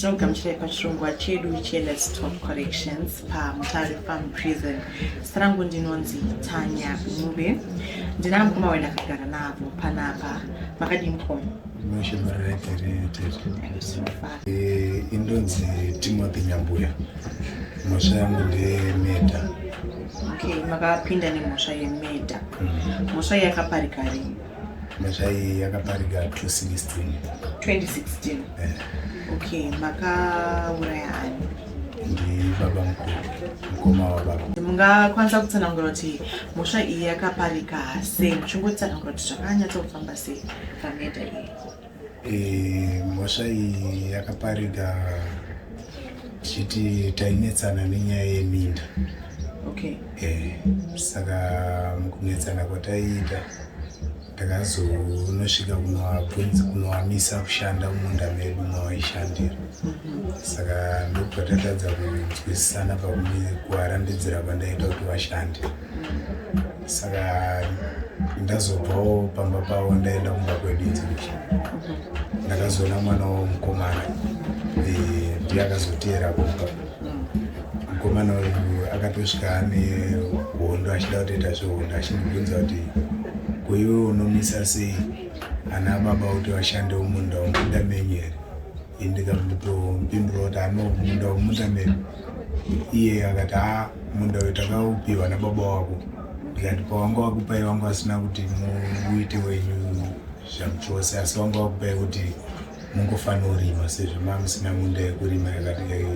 tinogamuchirai pachirongwa chedu cheLet's Talk Corrections paMutare Farm Prison. Zita rangu ndinonzi Tanya Mube. Ndina mukoma wendakagara navo panapa. Makadini mukoma? Indonzi Timothy Nyambuya. Mhosva yangu ndeMedha. Okay, makapinda nemhosva yeMedha. Mhosva iyi yakaparika rini? Mhosva iyi yakaparika 2016. 2016? Okay, makauraya ani? Ndibaba mukuru, mukoma wababa. Mungakwanisa kutsanangura kuti mhosva iyi yakaparika sei? Muchingotsanangura kuti zvakanyatsofamba sei paMedha iyi? Mhosva iyi yakaparika chiti tainetsana nenyaya yeminda. Okay. Saka mukunetsana kwataiita takazonosvika kunovamisa kushanda mumunda medu mawaishandira. Saka ndokwatatadza kunzwisisana pakuvarambidzira kwandaita kuti vashande. Saka ndazobvawo pamba pavo ndaenda kumba kwedu inzikushanda. Ndakazoona mwana womukomana ndiye akazoteera kumba. Mukomana uyu akatosvika ane hondo achida kutoita zvehondo achindibvunza kuti kuiwe unomisa sei ana baba kuti vashande mumunda womunda menyu here? Ndikamupindura kuti munda womunda menyu. Iye akati munda uyu takaupiwa nababa wako. Ndikati pawanga wakupai wanga asina kuti muite wenyu zvamuchose, asi wanga wakupai kuti mungofanira kurima sezvo mamusina munda yekurima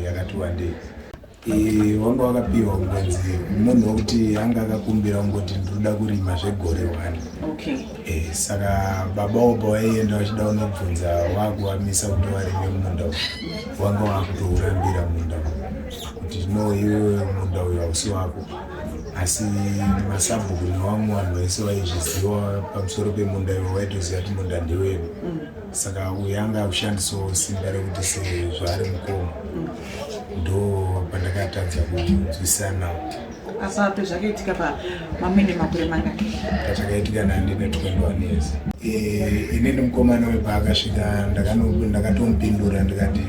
yakati wandei. Wanga wakapiwa kungonzi munhu wokuti anga akakumbira kungoti ndinoda kurima zvegore 1. Okay. Saka baba woba waienda wachida unobvunza wakuvamisa kuti varime munda uyu. Wanga wakutourambira munda uyu kuti no iwe munda uyu hausi wako, asi masabhuku nevamwe vanhu vese vaizviziva pamusoro pemunda iwo vaitoziva kuti munda ndewedu. Saka uyu anga akushandisawo simba rekuti sezvari mukoma. Ndo pandakatadza kunzwisana. Apa pezvakaitika pamamene makore mangani? Pachakaitika ndine 21 years. Inini mukomana uyu paakasvika ndakatomupindura ndikati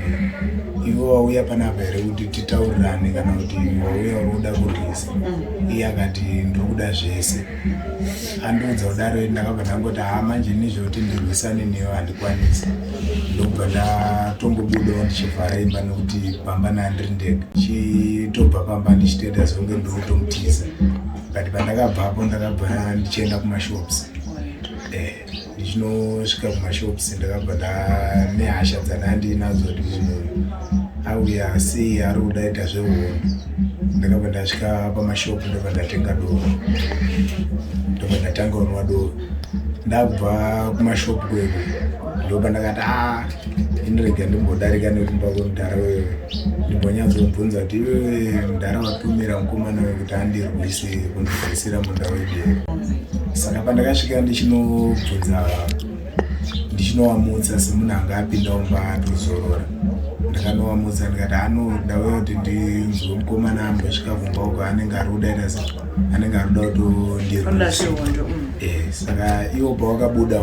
iwe wauya panapa here kuti titaurirane kana kuti wauya uri kuda kurwisa? Iye akati ndiri kuda zvese. Andiudza kudaro ndakabva ndangoti manje nezvekuti ndirwisane newe handikwanisi. Ndobva ndatongobudawo ndichivhara imba nekuti pamba ndandiri ndega. Chitobva pamba ndichitoita zvonge ndiri kutomutiza. Kati pandakabvapo ndakabva ndichienda kumashops. Ndichinosvika kumashops ndakabva nehasha dzandandinadzo kuti munhu auya sei ari kuda kuita zvehondo. Ndakabva ndasvika pamashopu ndobva ndatenga doro. Ndobva ndatanga kunwa doro. Ndabva kumashopu kwedu ndobva ndakati indirega ndimbodarika nekumba kwemudhara wewe. Ndimbonyatsomubvunza kuti iwewe mudhara watumira mukomana wekuti andirwise kundirwisira munda wedu. Saka pandakasvika ndichinobvunza ndichinovamutsa semunhu anga apinda mumba atozorora. Ndakanowamutsa ndikati ndawe kuti ndinzwe mukomana ambosvika kumba uko anenge ari kudaita se anenge ari kuda kutondirwisa. Saka iwo pawakabuda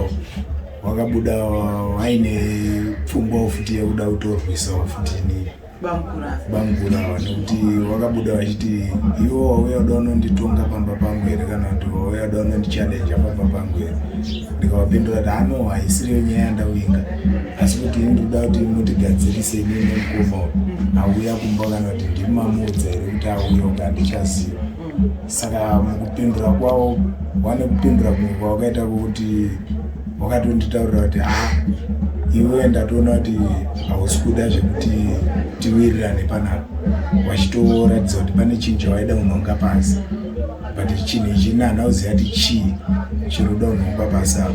waine pfungwa futi yekuda kutorwisawo futi ni bangura nekuti wakabuda wachiti iwe wauya kuda unonditonga pamba pangu here kana kuti wauya kuda unondichallenja pamba pangu here? Ndikavapindura kuti haisiriyo nyaya yandawinga, asi kuti ndinoda kuti mutigadzirise inini nemukoma auya kumba kana kuti ndimamudza here kuti auya uka handichaziva. Saka mukupindura kwavo wane kupindura kumwe kwawakaita kuti wakatonditaurira kuti iwe ndatoona kuti hausi kuda zvekuti tiwirirane panapa. Wachitoratidza kuti pane chinhu chawaida unonga pasi, but chinhu ichi handauziva kuti chii chiroda unonga pasi apo.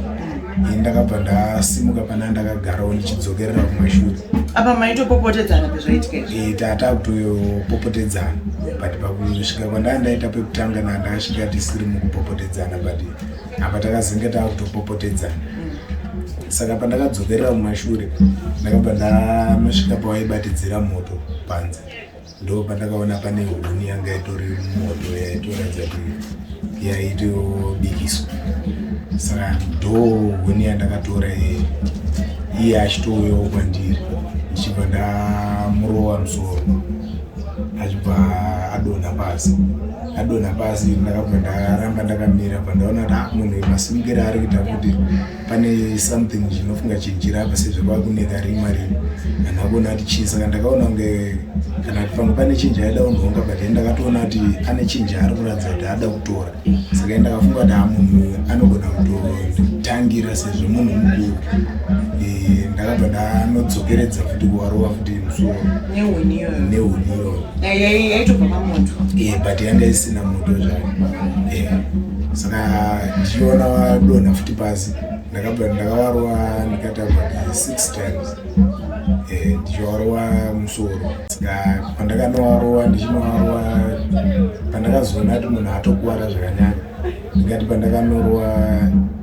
Ndakabva ndasimuka pana ndakagarawo ndichidzokerera kumashure. Apa maitopopotedzana pezvaitika izvi? Tatapopotedzana, but pakusvika kwandaita pekutanga ndakasvika tisiri mukupopotedzana, but apa takazenge takutopopotedzana. Saka pandakadzokerera kumashure ndakabva ndanosvika pawaibatidzira moto panze. Ndo pandakaona pane huni yanga itori mumoto yaitoratidza kuti yaitobikiswa. Saka ndo huni yandakatora iye achitouyawo kwandiri. Ndichibva ndamurowa musoro achibva adonha pasi ndakabva ndaramba ndakamira pandaona kuti munhu masimukiro ari kuita kuti pane something chinofunga chinjirapa sezvo kwakuneka rimwe anhu akuona kuti chii saka ndakaona kunge kana kuti pamwe pane chinji aida kunhonga but ndakatoona kuti ane chinji ari kuratidza kuti ada kutora saka ndakafunga kuti munhu anogona kutotangira sezvo munhu mukuru ndakabva ndanodzokeredza futi kuwarowa futi musoro nehuni iyoyo yaitobva pamoto but yanga isina moto zvayo saka ndichiona wadonha futi pasi ndakabva ndakawarowa ndikaita about 6 times ndichiwarowa musoro saka pandakanowarowa ndichinowarowa pandakazoona kuti munhu atokuwara zvakanyanya ndikati pandakanorowa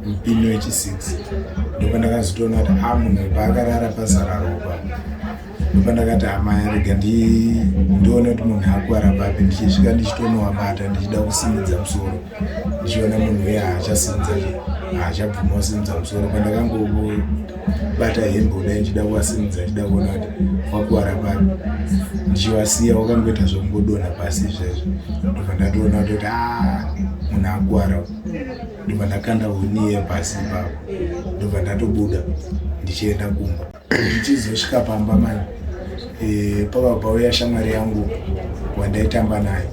mupini wechi6 ndopandakazotoona kuti munhu paakarara pazara ropa ndopandakati amai rega ndione kuti munhu akuwara papi ndichisvika ndichitonowabata ndichida kusimudza musoro ndichiona munhu uye haachabvuma kusimudza musoro pandakangobata hembe kudai ndichida kuwasimudza ndichida kuona kuti wakuwara papi ndichivasiya wakangoita zvokungodonha pasi izvezvo ndobva ndatoona kuti munhu akuwara ndobva ndakanda huni yepasi ipapo ndobva ndatobuda ndichienda kumba ndichizosvika pamba mani pakabva uya shamwari yangu wandaitamba naye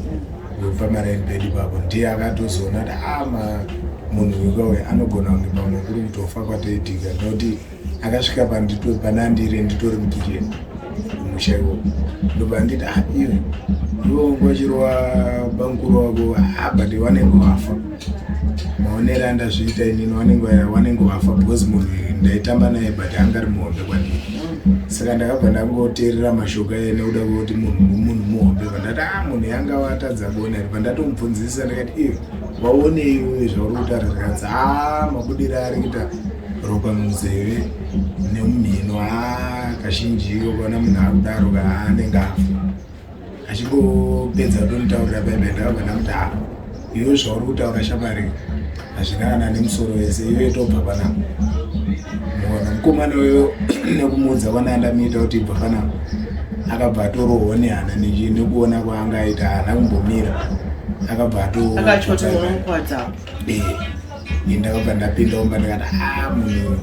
pamarainbed ipapo ndiye akatozoona kuti munhu wekauya anogona kunge pamwe kuri kutofa kwatoitika nokuti akasvika panandire nditori mukicheni kumusha ikoko ndobva nditi iwe ngochirwa banguro wako but wanenge wafa maonero andazviita inini wanenge wafa because munhu ndaitamba naye but angari muhombe kwandiri saka ndakabva ndangoteerera mashoko aye nekuda kwekuti munhu muhombe pandati munhu yanga watadza kuona iri pandatomubvunzisa ndakati iwe waonei iwe zvauri kutaura zvikadzi mabudiro ari kuita ropa munzeve nemumhino kazhinji ukaona munhu akudaro anenge afa achingopedza kutonitaurira baibai ndakabva ndamuti iwe zvauri kutaura shamwari hazvina kana nemusoro wese iwe tobva panapa muona mukomana weyo nekumuudza kwanandamuita kuti ibva panapa akabva atorohwo nehana nekuona kwaangaita hana kumbomira akabva ndakabva ndapinda umba ndikati munhu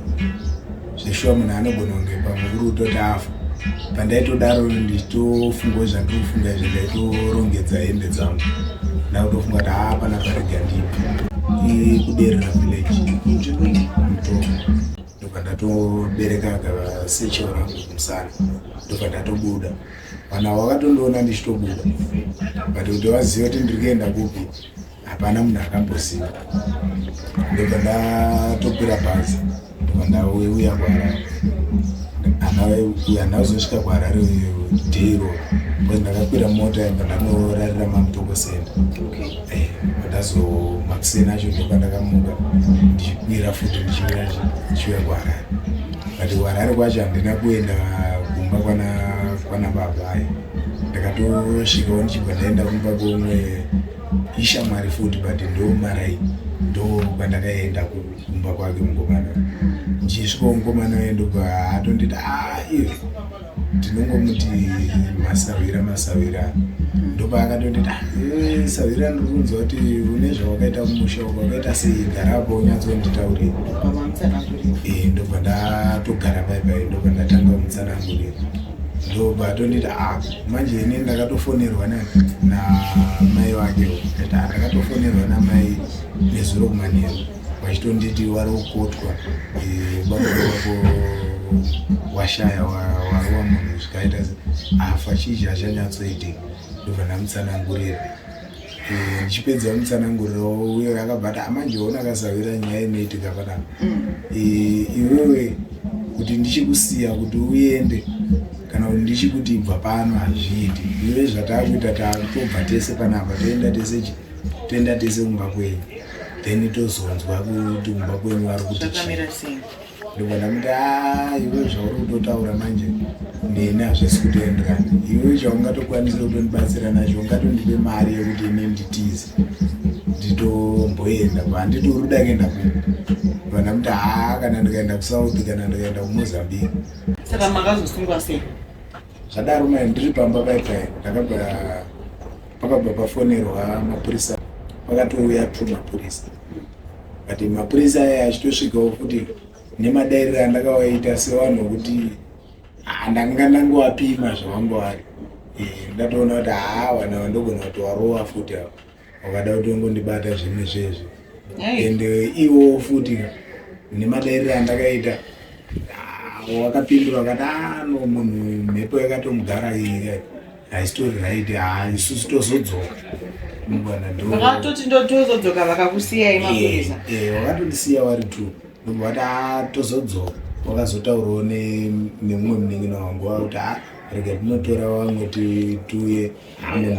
zveshuwa munhu anogona kunge pamwe kuri kutoti afa pandaitodaro ndichitofunga zvandinofunga izvo ndaitorongedza hembe dzangu ndakutofunga kuti pana parega ndipi kuderera village mutomo ndobva ndatobereka secho rangu kumusana ndobva ndatobuda vanhu vakatondiona ndichitobuda but kuti vaziva kuti ndiri kuenda kupi hapana munhu akamboziva ndobva ndatopira bhazi ndobva ndauya kuharare hana kuzosvika kuharare dheiro bcause ndakakwira mota yamba ndanorarira mamutoko senda ndazomakuseni acho ndobva ndakamuka ndichikwira futi ndichiuya kuharare but kuharare kwacho handina kuenda kumba kwana baba ayi ndakatosvikawo ndichibva ndaenda kumba komwe ishamwari futi but ndomarai ndo kwandakaenda kumba kwake mukomana ndichisvikawo mukomana waye ndobva atonditi iwe ndinongomuti masavira ndobva akatonditi savira ndiri kunzwa kuti une zvawakaita kumusha wakaita sei garapo unyatsonditaurira ndobva ndatogara baibai ndobva ndatanga kumutsanangurira ndobva atonditi manje ine ndakatofonerwa namai wake ndakatofonerwa namai nezuro kumanheru vachitonditi wari kukotwa baba wako washaya warowa munhu zvikaita afa chizhi hachanyatsoitika ndobva ndamutsanangurira ndichipedza mutsananguriro uye akabva ati manje ona akasavira nyaya inoitika panapa iwewe kuti ndichikusiya kuti uende kana kuti ndichikuti ibva pano hazviiti iwe zvatakuita takutobva tese panapa toenda tese kumba kwenyu then tozonzwa kuti kumba kwenyu vari kuti ndobva ndamuti iwe zvauri kutotaura manje neni hazvisi kutoenderana iwe chaungatokwanisa kutondibatsira nacho ungatondipe mari yekuti ine nditize nditomboenda handitori da kuenda kumba ndamuti kana ndikaenda kusouth kana ndikaenda kumozambique saka makazosungwa sei zvadaro mai ndiri pamba paipai pakabva pafonerwa mapurisa, pakatouya 2 mapurisa. But mapurisa aya achitosvikawo futi nemadairiro andakawaita sevanhu kuti ndanga ndangovapima zvavangu vari. Ndatoona kuti vana vandogona kuti warova futi avo wakada kuti ungondibata zvimwe zvezvi. Ende iwo futi nemadairiro andakaita wakapindura wakati no munhu mhepo yakatomugara iyi haisitori right, isusu tozodzoka. Vakatoti ndotozodzoka vakakusiyai mapurisa? Wakatondisiya vari 2 ndobati tozodzoka. Wakazotaurawo nemumwe munin'ina wangu kuti rega tinotora vamwe tiuye.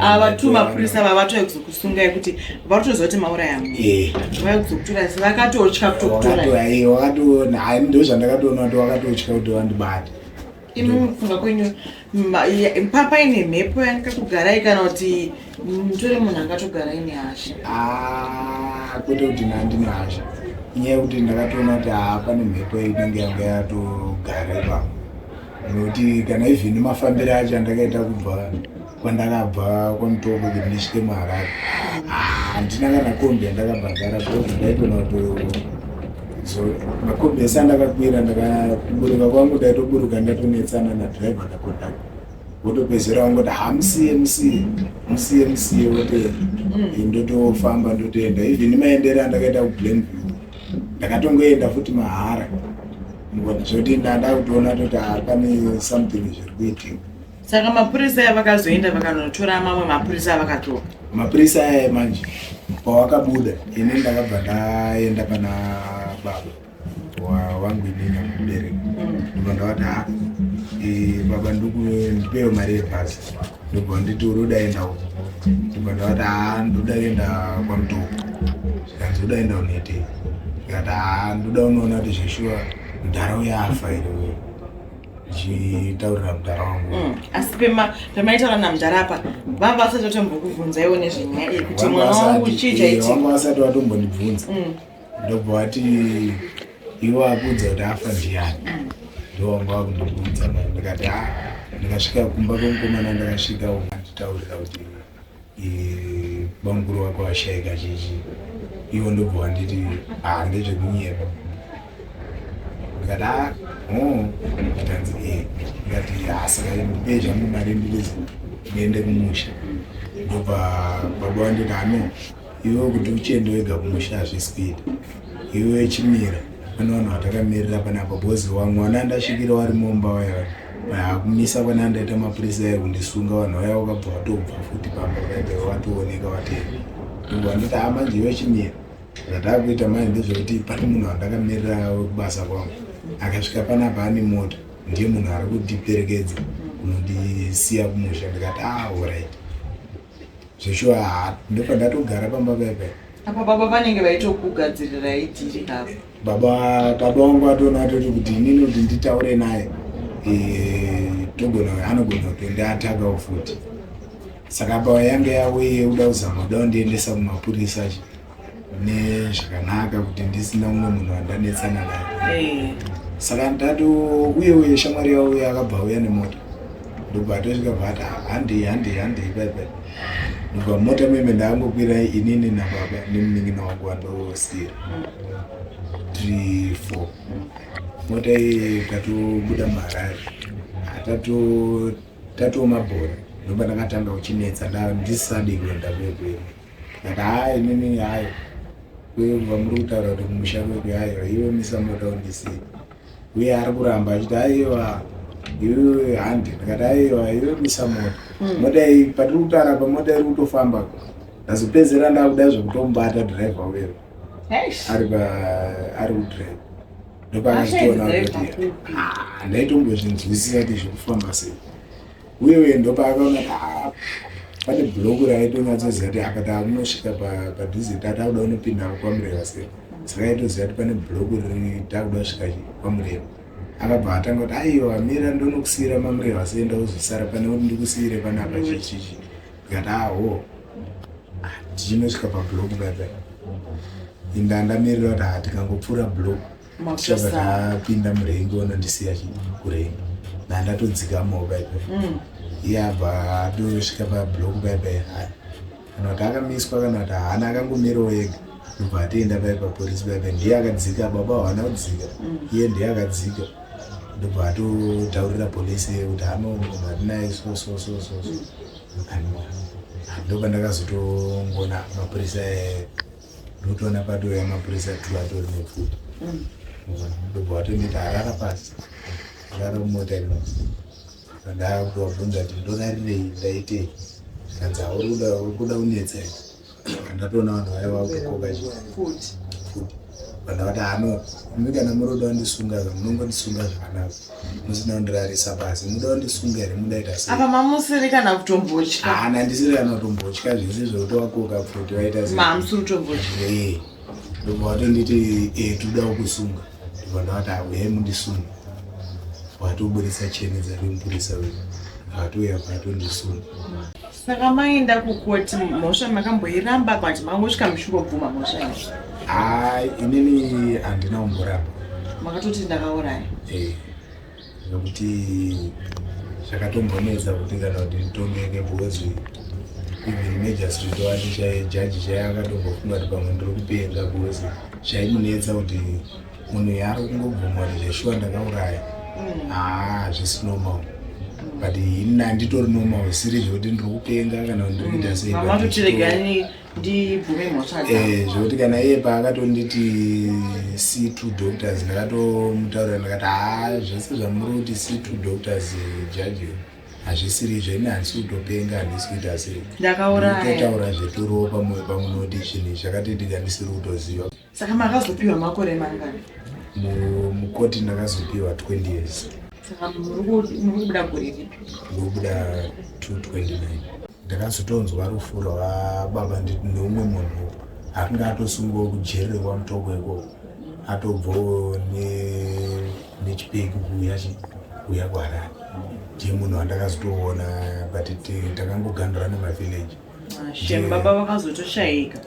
Ava 2 mapurisa vavatoi kuzokusungai kuti varotozoti mauraya munhu vai kuzokutora vakatotya kutokutora. Wakatoona ndo zvandakatoona kuti wakatotya kuti vandibate. Inofunga kwenyu paine mhepo yangakugarai kana kuti mutore munhu angatogarai nehasha? Kwete kuti ndine hasha, inyaya yekuti ndakatoona kuti pane mhepo inenge yanga yatogarai pamwe. Nokuti kana even mafambiro acho andakaita kubva kwandakabva kwamutoko kuti ndisvike muHarare handina kana kombi yandakabhadhara because ndaitoona kuti makombi ese andakakwira ndakaburuka kwangu ndaitoburuka ndatonetsana nadhiraivha ndakondaka wotopedzera wangoti musiye wote ndotofamba ndotoenda. Even maendere andakaita kuBlainview ndakatongoenda futi mahara zvoti ndada kutoona kuti pane something zviri kuitika. Saka mapurisa aya vakazoenda vakanotora mamwe mapurisa avakatoka? Mapurisa aya manje pawakabuda ine ndakabva ndaenda pana baba wangu inini mubereki. Ndikandavati baba ndipewo mari yebhasi. Ndobva nditi urodaenda uko. Ndikandavati ndoda kuenda kwamutoko. Zvikanzi uda kuenda unoitei? Ndikati ndoda unoona kuti zveshuwa mudhara yafa iro chitaurira mudhara wangu. Asi pemaitaura namudhara apa vava vasati vatombokubvunzaiwo nezvenyaya iyi kuti mwana wangu chii chaitika? Vanga vasati vatombondibvunza. Ndobva vati iwo akudza kuti afa ndiani, ndovanga vakundibvunza. Ndikati ndikasvika kumba kwemukomana ndakasvika nditaurira kuti bamukuru wako washaika chichi. Iwo ndobva vanditi ndezvekunyepa. Ndikati ndikanzi ndikati saka ndipe zvangu mari ndiende kumusha. Ndobva baba wanditi iwe kuti uchiende wega kumusha hazvisikuita, iwe chimira pane vanhu vatakamirira panapa bhozi mwana ndasvikira wari mumba waya kumisa pana ndaita mapurisa ayo kundisunga vanhu vaya wakabva watobva futi pamba watooneka watenda. Ndobva wanditi manje iwe chimira zvatakuita mai ndezvekuti pane munhu wandakamirira wekubasa kwangu akasvika panapa ane mota, ndiye munhu ari kundiperekedza kunondisiya kumusha. Ndikati alright zveshuwa ndobva ndatogara pamba paipai. Apa baba vanenge vaitokugadzirirai dhiri hapo? Baba wangu atoona atoti kuti inini kuti nditaure naye anogona kutondiatakawo futi. Saka apa yange yauye uda kuzama kuda kundiendesa kumapurisa nezvakanaka kuti ndisina umwe munhu wandanetsana naye. Saka uye shamwari yauya akabva auya nemota. Ndobva atosvika bva ati handei baibai. Ndobva mota meme ndaangokwira inini nababa nemunin'ina wangu wandosira 3-4. Mota iyi tatobuda muHarare tatomabhora. Ndobva ndakatanga kuchinetsa ndisisadi kuenda kwekweyo. Ndikati inini kubva muri kutaura kuti kumusha kwekwe iwe misa mota undisiya. Uye ari kuramba achiti iwe handi. Ndikati iwe misa mota. Mota iyi patiri kutaura pamota iri kutofamba ndazopedzera ndakuda zvekutomubata dhiraivha weyo ari kudhiraivha. Ndopakazitoona kuti ndaitombozvinzwisisa kuti zvekufamba sei. Uye ndopakaona pane bhuloku raitonyatsoziva kuti akati akunosvika padhuze takuda unopinda kwamureva sei. Saka aitoziva kuti pane bhuloku riri takuda kusvika kwamureva. Akabva atanga kuti mira ndonokusiyira mamureva sei ndauzosara pane kuti ndikusiyire panapa chichichi. Ndikati tichinosvika pabhuloku baibai. Ndamirira kuti tikangopfuura bhuloku tichabva tapinda murengi unondisiya kurengi. ndandatodzikamawo paipa iye abva atosvika pabhuloku paipa kana kuti akamiswa kana kuti haana akangomirawo ega ndobva atoenda paipa polisi paipa ndiye akadzika baba haana kudzika iye ndiye akadzika ndobva atotaurira polisi kuti hatinai so ndopa ndakazotongona mapurisa ndotoona patoya mapurisa atori nepfuta ndobva watoneta harara pasi rara mumota ino ndakuvabvunza kuti ndorarirei ndaitei kanzi uri kuda unetsa ndatoona vanhu vaiva kukoka futi vandavati hano imi kana muroda wandisunga munongondisunga zvakanaka musina kundirarisa pasi muda wandisunga here mudaita sei apa mamusiri kana kutombotya hana ndisiri kana kutombotya zvese zvotowakoka futi waita mamusiri kutombotya ndobva watonditi todawo kusunga vandavati auye mundisunga watoburisa cheni dzari mupurisa wedu atoya patondisunga saka maenda kukoti mhosva makamboiramba kwati mangosvika muchingobvuma mhosva iyi inini handina kumboramba makatoti ndakauraya nokuti zvakatombonetsa kuti kana kuti nditongeke because even magistrate wacho jaji chaiye akatombofunga kuti pamwe ndiri kupenga because zvaimunetsa kuti munhu yaari kungobvuma kuti zveshuwa ndakauraya zvisi normal but ini handitori normal siri zvekuti ndiri kupenga kana kuti ndiri kuita sei mamatotiregani ndibvume mhosva zvekuti kana iye paakatonditi see two doctors ndakatomutaurira ndakati zvese zvamuri kuti see two doctors jaji hazvisiri izvo ini handisi kutopenga handisi kuita sei ndakauratotaura zvetorowo pamwe nodishini zvakatoitika ndisiri kutoziva saka makazopiwa makore mangani mukoti ndakazopiwa 20 years saka muri kubuda gore ripi ndikubuda 229 ndakazotonzwa rufu rwababa neumwe munhu akanga atosungiwa kujerere kwamutoko ikoko atobvawo nechipeki kuuya kwaRarare ndiye munhu wandakazotoona but takangogandura nemavhileji baba vakazotoshayika